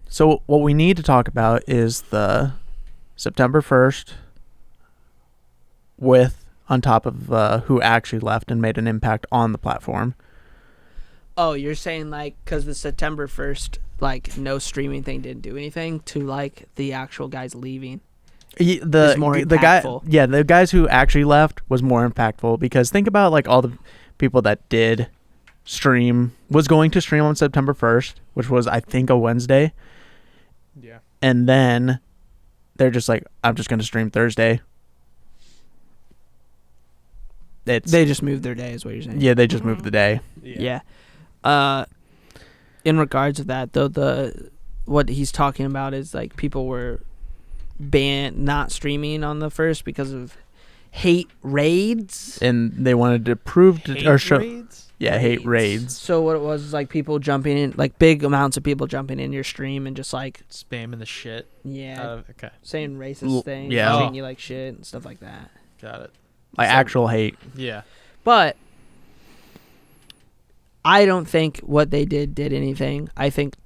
So what we need to talk about is the September 1st on top of who actually left and made an impact on the platform. Oh, you're saying like because the September 1st like no streaming thing didn't do anything to like the actual guys leaving. The guys who actually left was more impactful because think about like all the people that did was going to stream on September 1st, which was I think a Wednesday. Yeah. And then they're just like, I'm just going to stream Thursday. They just moved their day, is what you're saying. Yeah, they just moved the day. Yeah. In regards to that, though, what he's talking about is like people were banned not streaming on the 1st because of hate raids, and they wanted to prove or show. Raids? Yeah, hate raids. So what it was like people jumping in, like big amounts of people jumping in your stream and just like spamming the shit. Yeah. Okay. Saying racist things, treating you like shit and stuff like that. Got it. Like actual hate. Yeah. But I don't think what they did anything. I think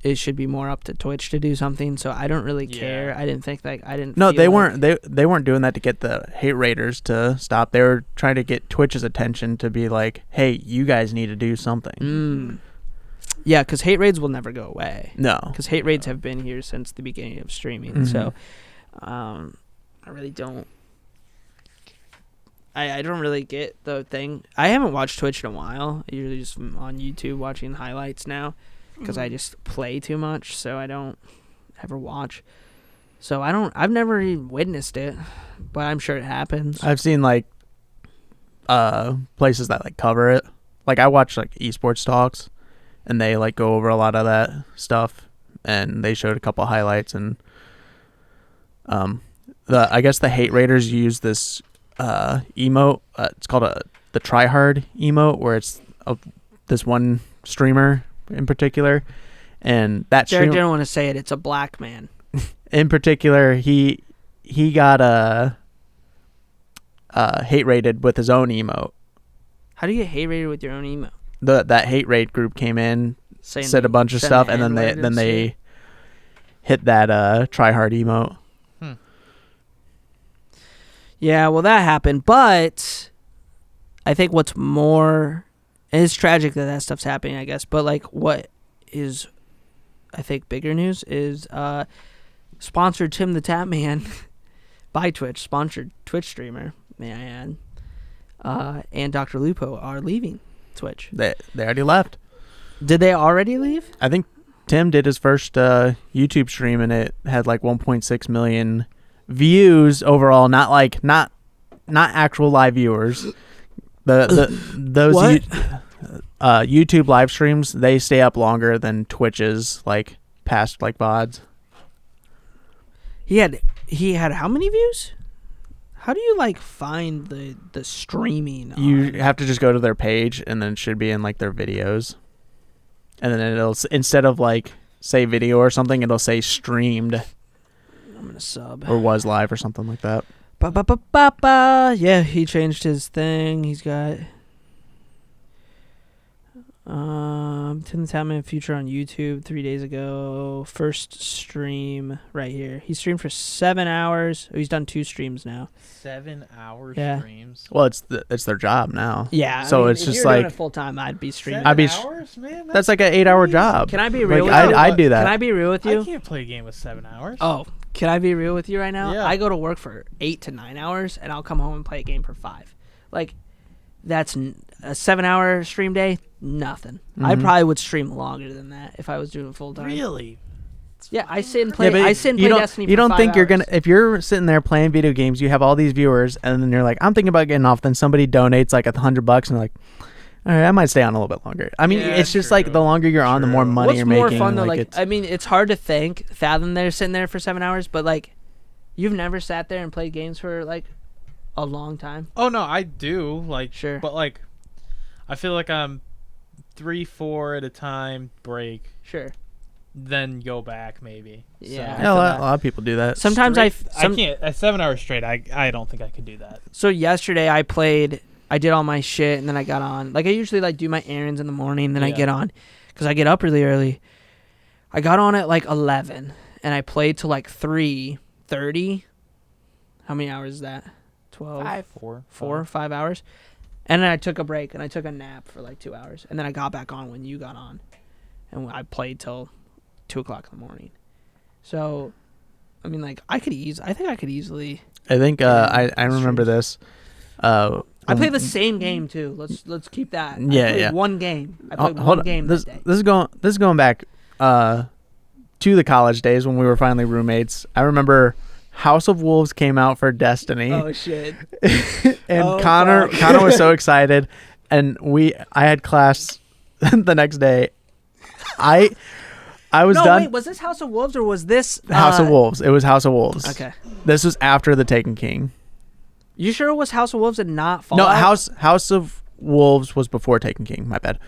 it should be more up to Twitch to do something. So I don't really care. I didn't think like I didn't. No, they weren't. They weren't doing that to get the hate raiders to stop. They were trying to get Twitch's attention to be like, "Hey, you guys need to do something." Yeah, because hate raids will never go away. No, because hate raids have been here since the beginning of streaming. Mm-hmm. So, I really don't. I don't really get the thing. I haven't watched Twitch in a while. I usually just on YouTube watching highlights now because I just play too much, so I don't ever watch. So I've never even witnessed it, but I'm sure it happens. I've seen like places that like cover it. Like I watch like esports talks and they like go over a lot of that stuff and they showed a couple highlights and I guess the hate raiders use this emote. It's called the tryhard emote, where it's this one streamer in particular, and that Jared didn't want to say it. It's a black man. In particular, he got hate raided with his own emote. How do you get hate raided with your own emote? That hate raid group came in, said a bunch of stuff, and then they hit that tryhard emote. Yeah, well, that happened, but I think what's more, and it's tragic that stuff's happening, I guess, but like what is, I think, bigger news is sponsored TimTheTatMan by Twitch, sponsored Twitch streamer, may I add, and Dr. Lupo are leaving Twitch. They already left. Did they already leave? I think Tim did his first YouTube stream, and it had like 1.6 million views overall, not actual live viewers. Those YouTube live streams, they stay up longer than Twitch's like past like VODs. He had how many views? How do you like find the streaming? You have to just go to their page and then it should be in like their videos. And then it'll, instead of like say video or something, it'll say streamed. I'm gonna sub. Or was live or something like that. Yeah, he changed his thing. He's got TimTheTatMan feature on YouTube 3 days ago. First stream right here. He streamed for 7 hours. Oh, he's done 2 streams now. 7 hours streams. Well, it's their job now. Yeah. So it's just like doing it full time. I'd be streaming. 7 hours, man. That's like an 8-hour job. Can I be real? Like, with you? I'd do that. Can I be real with you? I can't play a game with 7 hours. Oh, can I be real with you right now? Yeah. I go to work for 8 to 9 hours, and I'll come home and play a game for 5. Like, that's a 7-hour stream day. Nothing. Mm-hmm. I probably would stream longer than that if I was doing it full time. Really? Yeah, I sit and play. I sit and play Destiny. You don't think 5 you're hours. gonna, if you're sitting there playing video games, you have all these viewers, and then you're like, I'm thinking about getting off. Then somebody donates like $100, and like, all right, I might stay on a little bit longer. I mean, it's just like the longer you're on, the more money you're making. What's more fun though? Like, I mean, it's hard to fathom they're sitting there for 7 hours, but like, you've never sat there and played games for like a long time. Oh no, I do. Like, sure, but like, I feel like I'm 3-4 at a time, break. Sure. Then go back maybe. Yeah, so. Yeah, a lot of people do that. Sometimes I can't. At 7 hours straight, I don't think I could do that. So yesterday I did all my shit and then I got on. Like I usually like do my errands in the morning, then I get on because I get up really early. I got on at like 11 and I played till like 3:30. How many hours is that? 12? 5. 4. 5 hours. And then I took a break and I took a nap for like 2 hours. And then I got back on when you got on. And I played till 2 o'clock in the morning. So, I mean, like, I think I could easily. I think I remember this. I played the same game too. Let's keep that. Yeah, I played yeah. one game. I played Hold one on. game This that day. this is going back to the college days when we were finally roommates. I remember House of Wolves came out for Destiny. Oh shit! And Oh, Connor fuck. was so excited, and I had class the next day. I was No, done. wait. Was this House of Wolves or was this House of Wolves. It was House of Wolves. Okay. This was after the Taken King. You sure it was House of Wolves and not Fallout? No, House of Wolves was before Taken King. My bad.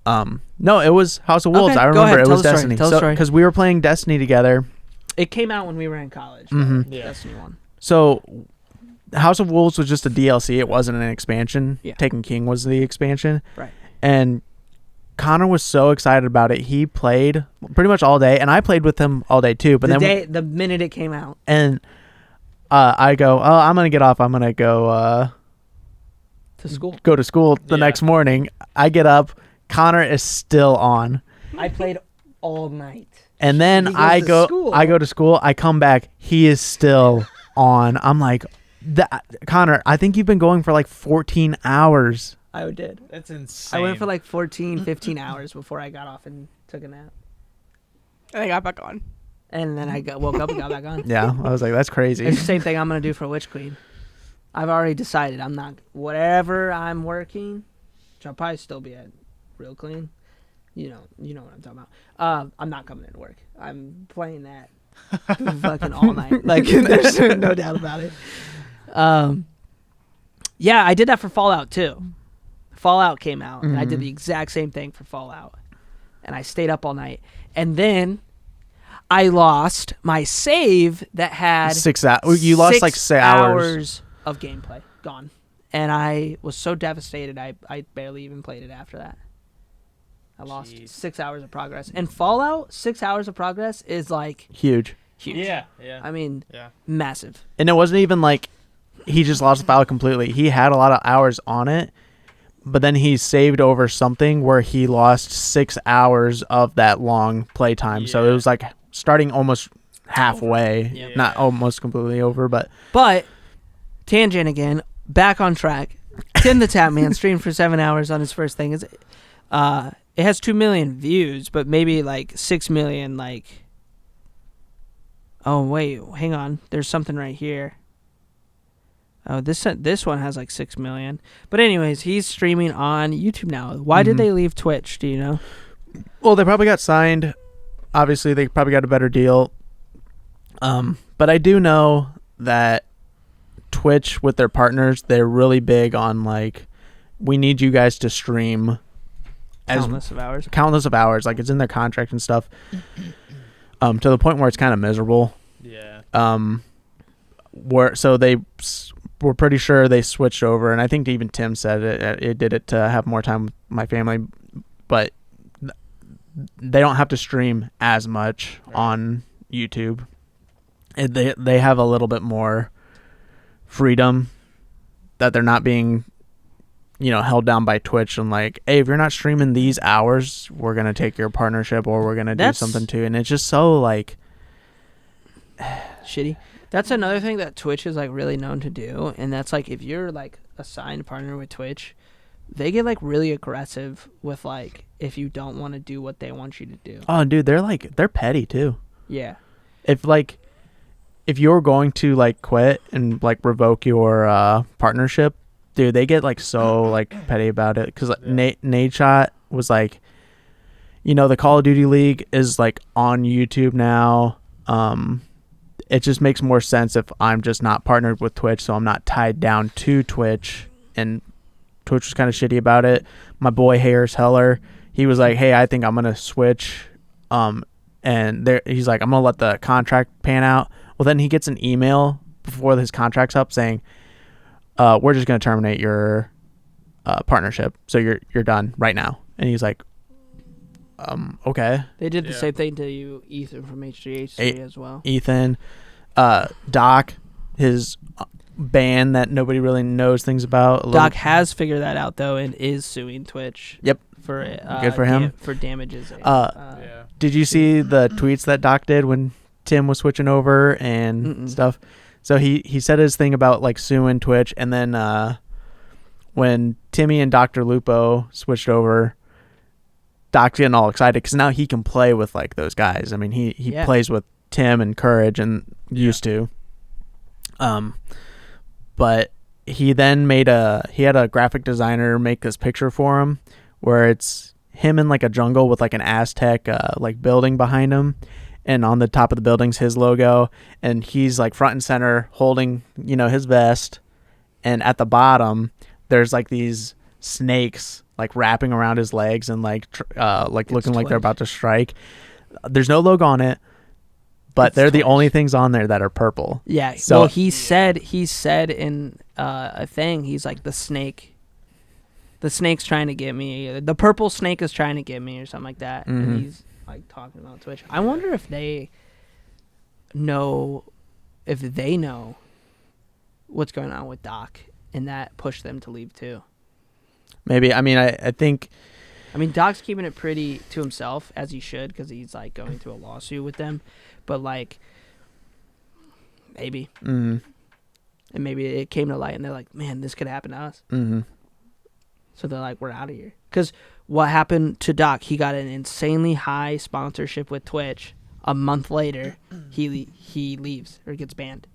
No, it was House of Wolves. Okay, I go remember ahead, it tell was the story, Destiny. tell the story. Because we were playing Destiny together. It came out when we were in college. Mhm. Yeah. Destiny 1. So House of Wolves was just a DLC. It wasn't an expansion. Yeah. Taken King was the expansion. Right. And Connor was so excited about it. He played pretty much all day, and I played with him all day too. But The minute it came out. and I go, oh, I'm gonna get off. I'm gonna go To school. go to school the Yeah. next morning. I get up. Connor is still on. I played all night. And then He goes I to go school. I go to school. I come back. He is still on. I'm like, Connor, I think you've been going for like 14 hours. I did. That's insane. I went for like 14, 15 hours before I got off and took a nap. And I got back on. And then I woke up and got back on. Yeah, I was like, that's crazy. It's the same thing I'm going to do for Witch Queen. I've already decided I'm not, whatever I'm working, which I'll probably still be at Real Clean. You know what I'm talking about. I'm not coming into work. I'm playing that fucking all night. Like, there's no doubt about it. Yeah, I did that for Fallout too. Fallout came out, and I did the exact same thing for Fallout. And I stayed up all night. And then I lost my save that had 6 hours. You lost like 6 hours. of gameplay gone. And I was so devastated, I barely even played it after that. I lost Jeez. 6 hours of progress. And Fallout, 6 hours of progress is like Huge. huge. Yeah. Yeah. I mean, Yeah. massive. And it wasn't even like he just lost the file completely. He had a lot of hours on it, but then he saved over something where he lost 6 hours of that long playtime. So it Yeah. was like starting almost halfway, Yeah. not almost completely over, but But, tangent again, back on track. TimTheTatMan streamed for 7 hours on his first thing. It has 2 million views, but maybe like 6 million, like... Oh, wait, hang on. There's something right here. Oh, this one has like 6 million. But anyways, he's streaming on YouTube now. Why did they leave Twitch? Do you know? well, they probably got signed. Obviously, they probably got a better deal. But I do know that Twitch with their partners, they're really big on like, we need you guys to stream Countless of hours. countless of hours. Like it's in their contract and stuff. To the point where it's kind of miserable. Yeah. We're pretty sure they switched over, and I think even Tim said it did it to have more time with my family, but they don't have to stream as much on YouTube. They have a little bit more freedom that they're not being, held down by Twitch and like, hey, if you're not streaming these hours, we're gonna take your partnership or we're gonna do something too. And it's just so like Shitty. That's another thing that Twitch is like really known to do, and that's like if you're like a signed partner with Twitch, they get like really aggressive with like if you don't want to do what they want you to do. oh, dude, they're petty too. Yeah. If you're going to like quit and like revoke your partnership, dude, they get like so like petty about it because Nate Shot was like, the Call of Duty League is like on YouTube now. It just makes more sense if I'm just not partnered with Twitch, so I'm not tied down to Twitch. And Twitch was kind of shitty about it. My boy Harris Heller, he was like, hey, I think I'm gonna switch. And he's like, I'm gonna let the contract pan out. Well, then he gets an email before his contract's up saying, we're just gonna terminate your partnership, so you're done right now. And he's like, Okay. They did the Yeah. same thing to you, Ethan from H3H3 as well. Ethan, Doc, his band that nobody really knows things about. Doc has figured that out though and is suing Twitch. Yep. For Good for him. For damages. And, Yeah. Did you see the tweets that Doc did when Tim was switching over and Mm-mm. stuff? So he said his thing about like suing Twitch, and then when Timmy and Dr. Lupo switched over, Doc's getting all excited because now he can play with like those guys. I mean, he Yeah. plays with Tim and Courage and used to. But he then he had a graphic designer make this picture for him where it's him in like a jungle with like an Aztec like building behind him, and on the top of the building's his logo, and he's like front and center holding, his vest, and at the bottom there's like these snakes like wrapping around his legs and like looking like they're about to strike. There's no logo on it, but It's they're the Twitch. only things on there that are purple. Yeah. So- well, he said in a thing, he's like the snake's trying to get me. The purple snake is trying to get me, or something like that. Mhm. And he's like talking about Twitch. I wonder if they know what's going on with Doc, and that pushed them to leave too. Maybe. I mean, I think. I mean, Doc's keeping it pretty to himself, as he should, because he's like going through a lawsuit with them. But like, maybe, Mm, and maybe it came to light, and they're like, "Man, this could happen to us." mm, So they're like, "We're out of here." Because what happened to Doc? He got an insanely high sponsorship with Twitch. A month later, he leaves or gets banned.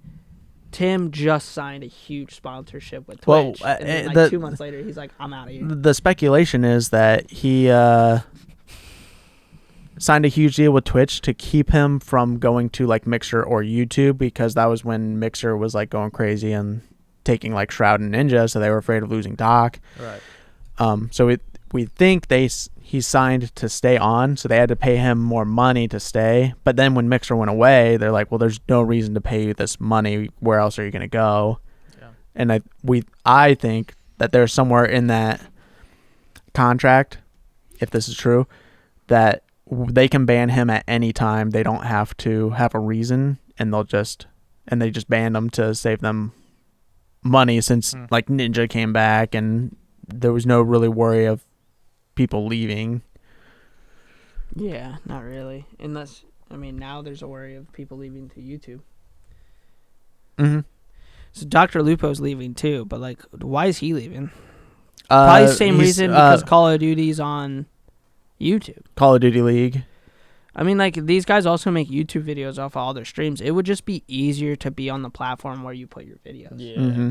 Tim just signed a huge sponsorship with Well, Twitch, and then, like the- 2 months later, he's like, "I'm out of here." the speculation is that he signed a huge deal with Twitch to keep him from going to like Mixer or YouTube, because that was when Mixer was like going crazy and taking like Shroud and Ninja, so they were afraid of losing Doc. Right. So we think he signed to stay on, so they had to pay him more money to stay. But then when Mixer went away, they're like, well, there's no reason to pay you this money. Where else are you going to go? Yeah. And I think that there's somewhere in that contract, if this is true, that they can ban him at any time. They don't have to have a reason, and they just banned him to save them money, since like Ninja came back and there was no really worry of people leaving. Yeah, not really. Unless, I mean, now there's a worry of people leaving to YouTube. Mm-hmm. So Dr. Lupo's leaving too, but like, why is he leaving? Probably the same reason, because Call of Duty's on YouTube. Call of Duty League. I mean, like, these guys also make YouTube videos off of all their streams. It would just be easier to be on the platform where you put your videos. Yeah. Mm-hmm.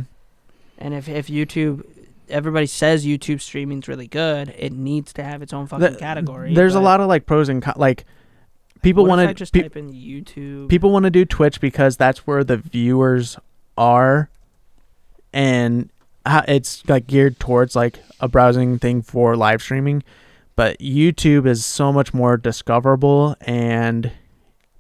And if YouTube, everybody says YouTube streaming's really good, it needs to have its own fucking category. There's a lot of like pros and cons. Like people What if I want just to type in YouTube? people want to do Twitch because that's where the viewers are, and it's like geared towards like a browsing thing for live streaming. But YouTube is so much more discoverable and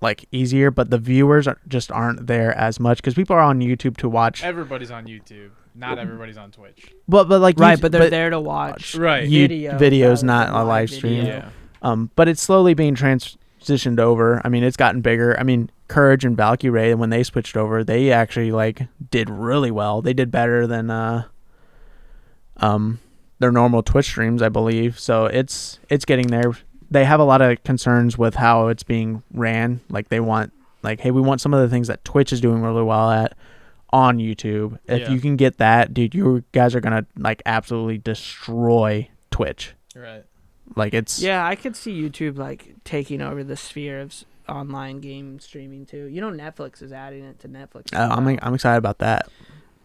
like easier, but the viewers just aren't there as much because people are on YouTube to watch. Everybody's on YouTube. Not everybody's on Twitch. But like right, YouTube- but they're there to watch Right. videos, rather not than a live stream. video. Yeah. But it's slowly being transitioned over. I mean, it's gotten bigger. I mean, Courage and Valkyrie, when they switched over, they actually like did really well. They did better than their normal Twitch streams, I believe. So it's getting there. They have a lot of concerns with how it's being ran. Like they want, like, hey, we want some of the things that Twitch is doing really well at on YouTube. If Yeah. you can get that, dude, you guys are gonna like absolutely destroy Twitch. Right. Like it's Yeah, I could see YouTube like taking over the sphere of online game streaming too. You know, Netflix is adding it to Netflix. I'm excited about that.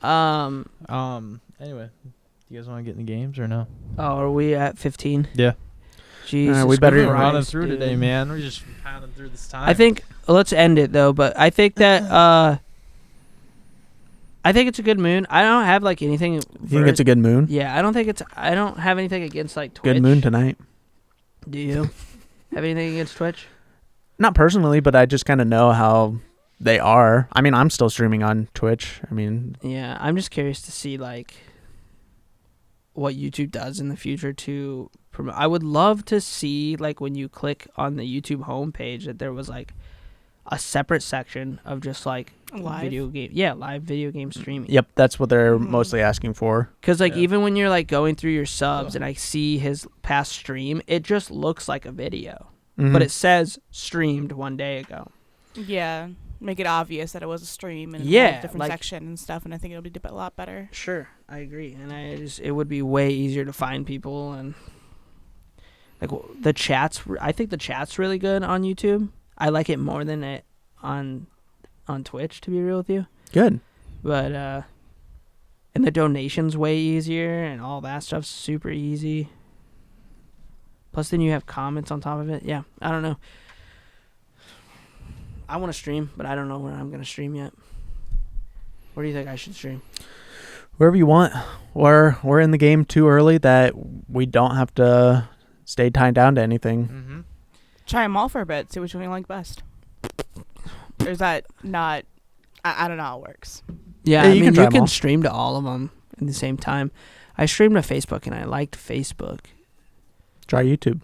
Anyway, you guys want to get in the games or no? Oh, are we at 15? Yeah. Jesus, we better- We're Christ, running through dude. today, man. We're just pounding through this time. I think let's end it though. But I think that I think it's a good moon. I don't have like anything. You think it's a good moon? Yeah, I don't think it's. I don't have anything against like Twitch. Good moon tonight. Do you have anything against Twitch? Not personally, but I just kind of know how they are. I mean, I'm still streaming on Twitch. I mean, Yeah, I'm just curious to see like what YouTube does in the future to promote. I would love to see, like, when you click on the YouTube homepage, that there was like a separate section of just like Live? video game, live video game streaming. Yep, that's what they're Mhm. mostly asking for. Because like Yeah. even when you're like going through your subs and I see his past stream, it just looks like a video, Mhm. but it says streamed 1 day ago. Yeah. Make it obvious that it was a stream and Yeah, a different like- section and stuff, and I think it'll be a lot better. Sure, I agree, and it would be way easier to find people, and like the chats. I think the chat's really good on YouTube. I like it more than it on Twitch, to be real with you. Good. But and the donations way easier, and all that stuff's super easy. Plus, then you have comments on top of it. Yeah, I don't know. I want to stream, but I don't know where I'm gonna stream yet. Where do you think I should stream? Wherever you want. We're in the game too early that we don't have to stay tied down to anything. Mm-hmm. Try them all for a bit. See which one you like best. Or is that not? I don't know how it works. Yeah, Yeah, I you mean, can try you 'em can all. stream to all of them at the same time. I streamed to Facebook, and I liked Facebook, Try YouTube.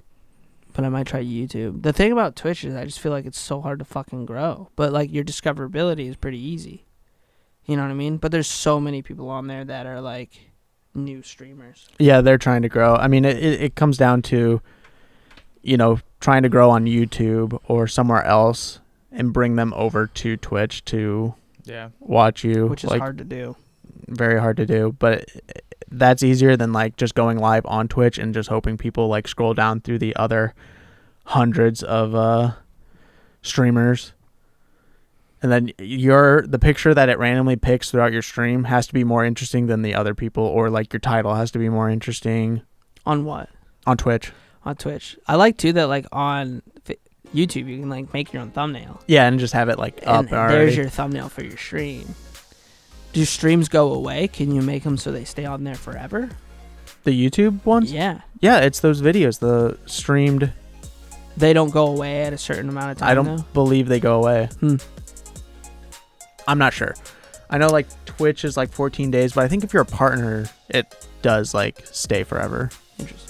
but I might try YouTube. The thing about Twitch is I just feel like it's so hard to fucking grow. But, like, your discoverability is pretty easy. You know what I mean? But there's so many people on there that are, like, new streamers. Yeah, they're trying to grow. I mean, it comes down to, trying to grow on YouTube or somewhere else and bring them over to Twitch to Yeah. watch you. Which is like, hard to do. very hard to do, but that's easier than like just going live on Twitch and just hoping people like scroll down through the other hundreds of streamers. And then the picture that it randomly picks throughout your stream has to be more interesting than the other people, or like your title has to be more interesting On what? on Twitch. On Twitch. I like, too, that, like, on YouTube, you can, like, make your own thumbnail. Yeah, and just have it like up And already. there's your thumbnail for your stream. Do streams go away? Can you make them so they stay on there forever? The YouTube ones? Yeah. Yeah, it's those videos, the streamed. They don't go away at a certain amount of time, I don't believe they go away. Hmm. I'm not sure. I know like Twitch is like 14 days, but I think if you're a partner, it does like stay forever. Interesting.